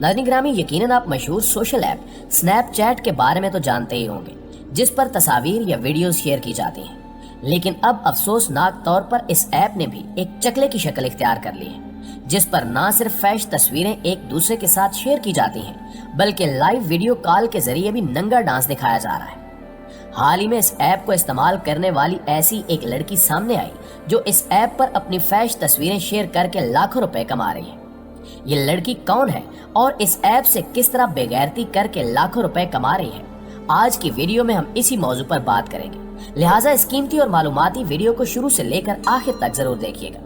नाज़रीन ग्रामी, यकीनन आप मशहूर सोशल ऐप स्नैपचैट के बारे में तो जानते ही होंगे, जिस पर तस्वीर या वीडियोस शेयर की जाती हैं। लेकिन अब अफसोसनाक तौर पर इस ऐप ने भी एक चकले की शक्ल इख्तियार कर ली है, जिस पर ना सिर्फ फैश तस्वीरें एक दूसरे के साथ शेयर की जाती हैं, बल्कि लाइव वीडियो कॉल के जरिए भी नंगा डांस दिखाया जा रहा है। हाल ही में इस ऐप को इस्तेमाल करने वाली ऐसी एक लड़की सामने आई जो इस ऐप पर अपनी फैश तस्वीरें शेयर करके लाखों रुपए कमा रही है। ये लड़की कौन है और इस ऐप से किस तरह बेगैरती करके लाखों रुपए कमा रही है, आज की वीडियो में हम इसी मौजू पर बात करेंगे। लिहाजा इस कीमती और मालूमाती वीडियो को शुरू से लेकर आखिर तक जरूर देखिएगा।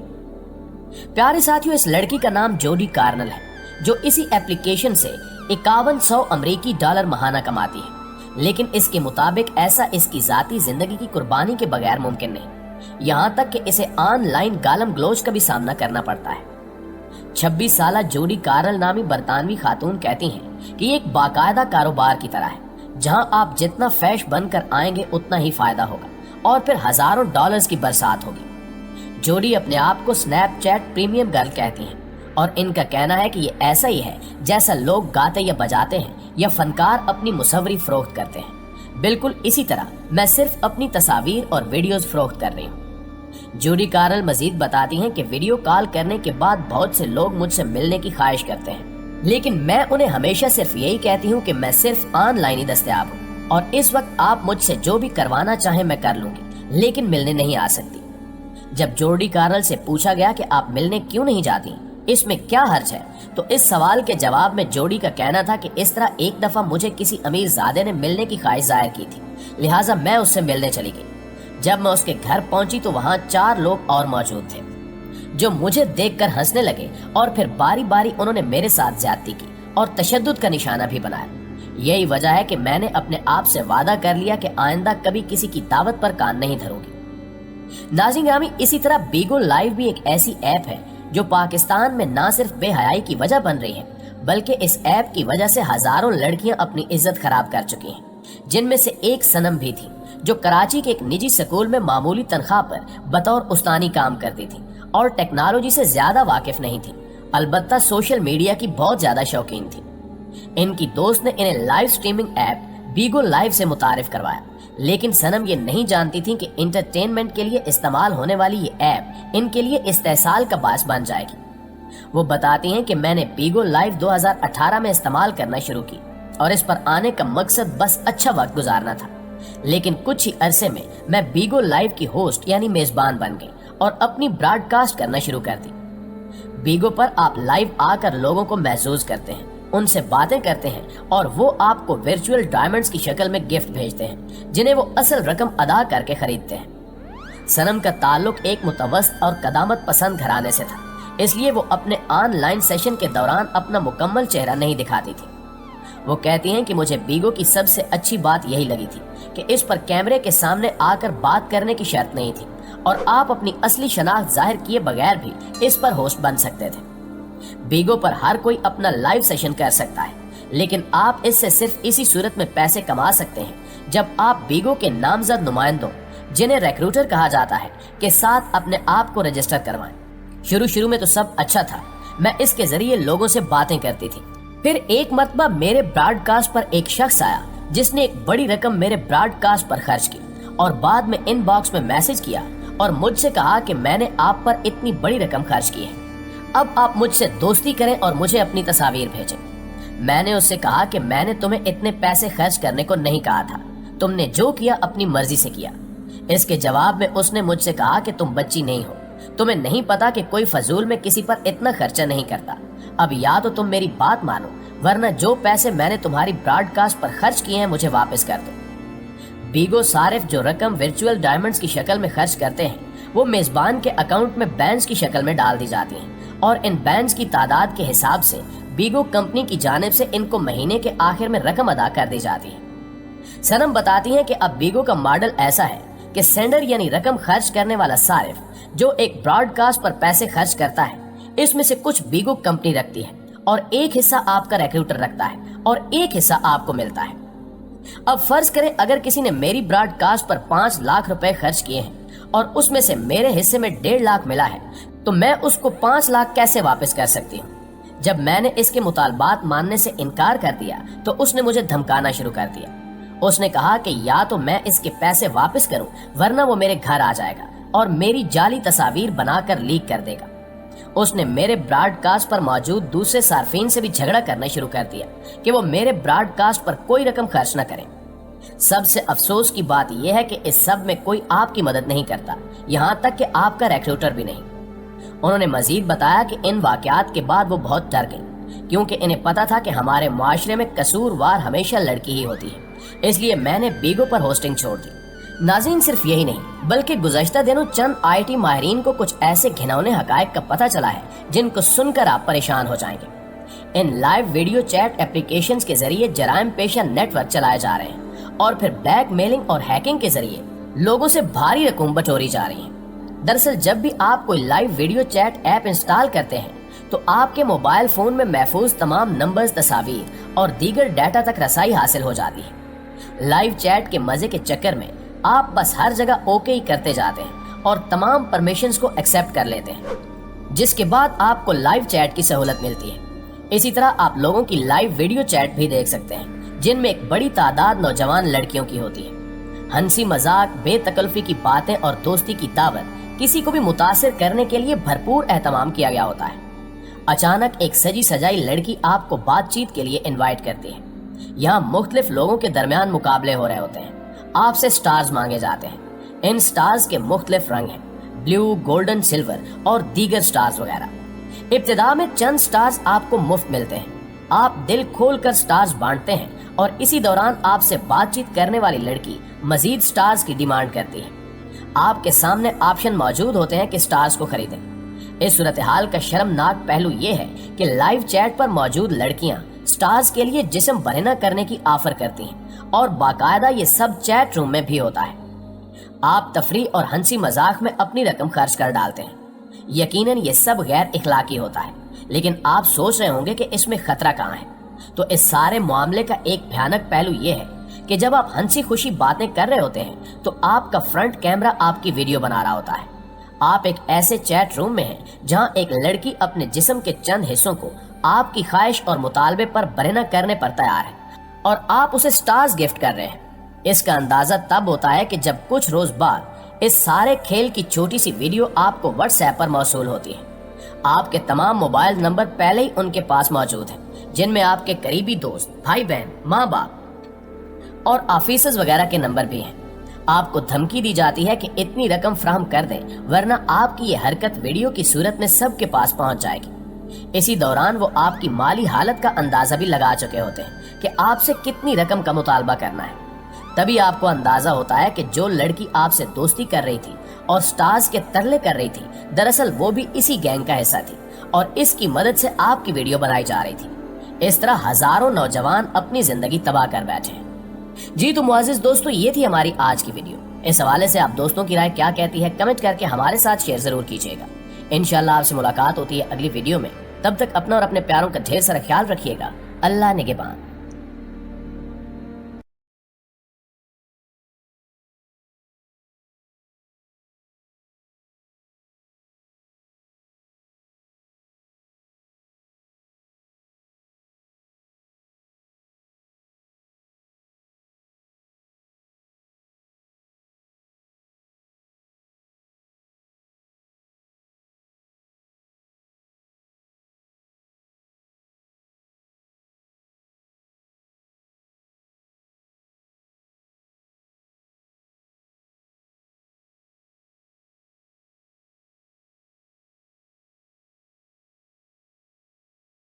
प्यारे साथियों, इस लड़की का नाम जोडी कार्नल है, जो इसी एप्लीकेशन से 5100 अमेरिकी डॉलर महाना कमाती है। लेकिन इसके मुताबिक ऐसा इसकी जाती जिंदगी की कुर्बानी के बगैर मुमकिन नहीं, यहाँ तक कि इसे ऑनलाइन गालम ग्लोच का भी सामना करना पड़ता है। 26 साल जोडी कार्नल नामी बरतानवी खातून कहती हैं कि एक बाकायदा कारोबार की तरह है, जहाँ आप जितना फैश बनकर आएंगे उतना ही फायदा होगा और फिर हजारों डॉलर्स की बरसात होगी। जोडी अपने आप को स्नैपचैट प्रीमियम गर्ल कहती हैं और इनका कहना है कि ये ऐसा ही है जैसा लोग गाते या बजाते हैं या फनकार अपनी मुसव्वरी फरोख्त करते हैं। बिल्कुल इसी तरह मैं सिर्फ अपनी तस्वीर और वीडियोस फरोख्त कर रही हूँ। जोडी कार्नल मजीद बताती हैं कि वीडियो कॉल करने के बाद बहुत से लोग मुझसे मिलने की ख्वाहिश करते हैं, लेकिन मैं उन्हें हमेशा सिर्फ यही कहती हूँ कि मैं सिर्फ ऑनलाइन ही दस्तयाब हूँ और इस वक्त आप मुझसे जो भी करवाना चाहें मैं कर लूंगी, लेकिन मिलने नहीं आ सकती। जब जोडी कार्नल से पूछा गया कि आप मिलने क्यों नहीं जाती, इसमें क्या हर्ज है, तो इस सवाल के जवाब में जोडी का कहना था कि इस तरह एक दफा मुझे किसी अमीर ज़ादे ने मिलने की ख्वाहिश जाहिर की थी, लिहाजा मैं उससे मिलने चली गई। जब मैं उसके घर पहुंची तो वहां 4 लोग और मौजूद थे, जो मुझे देखकर हंसने लगे और फिर बारी बारी उन्होंने मेरे साथ ज्यादती की और तशद्दुद का निशाना भी बनाया। यही वजह है कि मैंने अपने आप से वादा कर लिया कि आइंदा कभी किसी की दावत पर कान नहीं धरूंगी। नाज़रीन ग्रामी, इसी तरह बीगो लाइव भी एक ऐसी ऐप है जो पाकिस्तान में ना सिर्फ बेहयाई की वजह बन रही है, बल्कि इस ऐप की वजह से हजारों लड़कियां अपनी इज्जत खराब कर चुकी हैं, जिनमें से एक सनम भी थी, जो कराची के एक निजी स्कूल में मामूली तनख्वाह पर बतौर उस्तानी काम करती थी और टेक्नोलॉजी से ज्यादा वाकिफ नहीं थी, अलबत्ता सोशल मीडिया की बहुत ज्यादा शौकीन थी। इनकी दोस्त ने इन्हें लाइव स्ट्रीमिंग ऐप बीगो लाइव से मुतारिफ करवाया, लेकिन सनम ये नहीं जानती थी कि इंटरटेनमेंट के लिए इस्तेमाल होने वाली ये ऐप इनके लिए इस्तेहसाल का बास बन जाएगी। वो बताती हैं कि मैंने बीगो लाइव 2018 में इस्तेमाल करना शुरू की और इस पर आने का मकसद बस अच्छा वक्त गुजारना था, लेकिन कुछ ही अरसे में मैं बीगो लाइव की होस्ट यानी मेजबान बन गई और अपनी ब्रॉडकास्ट करना शुरू कर दी। बीगो पर आप लाइव आकर लोगों को महसूस करते हैं, उनसे बातें करते हैं और वो आपको वर्चुअल डायमंड्स की शक्ल में गिफ्ट भेजते हैं, जिन्हें वो असल रकम अदा करके खरीदते हैं। सनम का ताल्लुक एक मुतवस्सित और कदामत पसंद घराने से था, इसलिए वो अपने ऑनलाइन सेशन के दौरान अपना मुकम्मल चेहरा नहीं दिखाती थी। वो कहती हैं कि मुझे बीगो की सबसे अच्छी बात यही लगी थी कि इस पर कैमरे के सामने आकर बात करने की शर्त नहीं थी और आप अपनी असली शनाख्त जाहिर किए बगैर भी इस पर होस्ट बन सकते थे। बीगो पर हर कोई अपना लाइव सेशन कर सकता है, लेकिन आप इससे सिर्फ इसी सूरत में पैसे कमा सकते हैं जब आप बीगो के नामजद नुमाइंदों, जिन्हें रिक्रूटर कहा जाता है, के साथ अपने आप को रजिस्टर करवाएं। शुरू में तो सब अच्छा था, मैं इसके जरिए लोगों से बातें करती थी। फिर एक मर्तबा मेरे ब्रॉडकास्ट पर एक शख्स आया जिसने एक बड़ी रकम मेरे ब्रॉडकास्ट पर खर्च की और बाद में इनबॉक्स में मैसेज किया और मुझसे कहा कि मैंने आप पर इतनी बड़ी रकम खर्च की है, अब आप मुझसे दोस्ती करें और मुझे अपनी तस्वीर भेजें। मैंने उससे कहा कि मैंने तुम्हें इतने पैसे खर्च करने को नहीं कहा था, तुमने जो किया अपनी मर्जी से किया। इसके जवाब में उसने मुझसे कहा कि तुम बच्ची नहीं हो, तुम्हें नहीं पता कि कोई फजूल में किसी पर इतना खर्चा नहीं करता। अब या तो तुम मेरी बात मानो, वरना जो पैसे मैंने तुम्हारी ब्रॉडकास्ट पर खर्च किए हैं मुझे वापस कर दो। बीगो सारिफ जो रकम वर्चुअल डायमंड्स की शक्ल में खर्च करते हैं, वो मेजबान के अकाउंट में बैंड्स की शक्ल में डाल दी जाती हैं और इन बैंड्स की तादाद के हिसाब से बीगो कंपनी की जानिब से इनको महीने के आखिर में रकम अदा कर दी जाती है। सनम बताती हैं कि अब बीगो का मॉडल ऐसा है कि सेंडर यानी रकम खर्च करने वाला सारिफ जो एक ब्रॉडकास्ट पर पैसे खर्च करता है, इसमें से कुछ बीगो कंपनी रखती है और एक हिस्सा आपका रिक्रूटर रखता है और एक हिस्सा आपको मिलता है। अब फर्ज करें अगर किसी ने मेरी ब्रॉडकास्ट पर 5 लाख रुपए खर्च किए हैं और उसमें से मेरे हिस्से में 1.5 लाख मिला है, तो मैं उसको 5 लाख कैसे वापस कर सकती हूँ? जब मैंने इसके मुतालबात मानने से इनकार कर दिया तो उसने मुझे धमकाना शुरू कर दिया। उसने कहा कि या तो मैं इसके पैसे वापस करूं वरना वो मेरे घर आ जाएगा और मेरी जाली तस्वीर बनाकर लीक कर देगा। उसने मेरे ब्रॉडकास्ट पर मौजूद दूसरे सार्फिन से भी झगड़ा करना शुरू कर दिया कि वो मेरे ब्रॉडकास्ट पर कोई रकम खर्च न करें। सबसे अफसोस की बात यह है कि इस सब में कोई आपकी मदद नहीं करता, यहाँ तक कि आपका रिक्रूटर भी नहीं। उन्होंने मजीद बताया कि इन वाकयात के बाद वो बहुत डर गई, क्योंकि इन्हें पता था कि हमारे माशरे में कसूरवार हमेशा लड़की ही होती है, इसलिए मैंने बीगो पर होस्टिंग छोड़ दी। नाज़रीन, सिर्फ यही नहीं बल्कि गुज़श्ता दिनों चंद IT माहिरीन को कुछ ऐसे घिनौने हकायक का पता चला है जिनको सुनकर आप परेशान हो जाएंगे। इन लाइव वीडियो चैट एप्लीकेशंस के जरिए जराइम पेशा नेटवर्क चलाए जा रहे हैं और फिर ब्लैकमेलिंग और हैकिंग के जरिए लोगों से भारी रकम बटोरी जा रही है। दरअसल जब भी आप कोई live video chat app install करते हैं तो आपके मोबाइल फोन में महफूज तमाम नंबर्स, तस्वीर और दीगर डाटा तक रसाई हासिल हो जाती है। लाइव चैट के मजे के चक्कर में आप बस हर जगह ओके ही करते जाते हैं और तमाम परमिशंस को एक्सेप्ट कर लेते हैं, जिसके बाद आपको लाइव चैट की सहूलत मिलती है। इसी तरह आप लोगों की लाइव वीडियो चैट भी देख सकते हैं जिनमें एक बड़ी तादाद नौजवान लड़कियों की होती है। हंसी मजाक, बेतकल्फी की बातें और दोस्ती की दावत किसी को भी मुतासिर करने के लिए भरपूर एहतमाम किया गया होता है। अचानक एक सजी सजाई लड़की आपको बातचीत के लिए इनवाइट करती है। यहाँ मुख्तलिफ लोगों के दरमियान मुकाबले हो रहे होते हैं, आपसे स्टार्स मांगे जाते हैं। इन स्टार्स के मुख्तलिफ रंग हैं, ब्लू, गोल्डन, सिल्वर और दीगर स्टार्स वगैरह। इब्तिदा में चंद स्टार्स आपको मुफ्त मिलते हैं, आप दिल खोल कर स्टार्स बांटते हैं और इसी दौरान आपसे बातचीत करने वाली लड़की मजीद स्टार्स की डिमांड करती है। आपके सामने ऑप्शन मौजूद होते हैं कि स्टार्स को खरीदें। इस सूरत हाल का शर्मनाक पहलू यह है कि लाइव चैट पर मौजूद लड़कियां स्टार्स के लिए जिस्म बरहना करने की ऑफर करती हैं और बाकायदा ये सब चैट रूम में भी होता है। आप तफरीह और हंसी मजाक में अपनी रकम खर्च कर डालते हैं। यकीनन ये सब गैर इखलाकी होता है, लेकिन आप सोच रहे होंगे कि इसमें खतरा कहाँ है। तो इस सारे मामले का एक भयानक पहलू ये है कि जब आप हंसी खुशी बातें कर रहे होते हैं तो आपका फ्रंट कैमरा आपकी वीडियो बना रहा होता है। आप एक ऐसे चैट रूम में हैं जहां एक लड़की अपने जिस्म के चंद हिस्सों को आपकी ख्वाहिश और मुतालबे पर बरहना करने पर तैयार है और आप उसे स्टार्स गिफ्ट कर रहे हैं। इसका अंदाजा तब होता है कि जब कुछ रोज बाद इस सारे खेल की छोटी सी वीडियो आपको व्हाट्सएप पर मौसूल होती है। आपके तमाम मोबाइल नंबर पहले ही उनके पास मौजूद हैं, जिनमें आपके करीबी दोस्त, भाई बहन, माँ बाप और ऑफिसर्स वगैरह के नंबर भी हैं। आपको धमकी दी जाती है कि इतनी रकम फराहम कर दें वरना आपकी ये हरकत वीडियो की सूरत में सबके पास पहुंच जाएगी। इसी दौरान वो आपकी माली हालत का अंदाजा भी लगा चुके होते हैं कि आपसे कितनी रकम का मुतालबा करना है। तभी आपको अंदाजा होता है कि जो लड़की आपसे दोस्ती कर रही थी और स्टार्स के तरले कर रही थी, दरअसल वो भी इसी गैंग का हिस्सा थी और इसकी मदद से आपकी वीडियो बनाई जा रही थी। इस तरह हजारों नौजवान अपनी जिंदगी तबाह कर बैठे हैं। जी तो मुआजिज दोस्तों, ये थी हमारी आज की वीडियो। इस हवाले से आप दोस्तों की राय क्या कहती है कमेंट करके हमारे साथ शेयर जरूर कीजिएगा। इंशाल्लाह आपसे मुलाकात होती है अगली वीडियो में। तब तक अपना और अपने प्यारों का ढेर सारा ख्याल रखिएगा। अल्लाह निगहबान।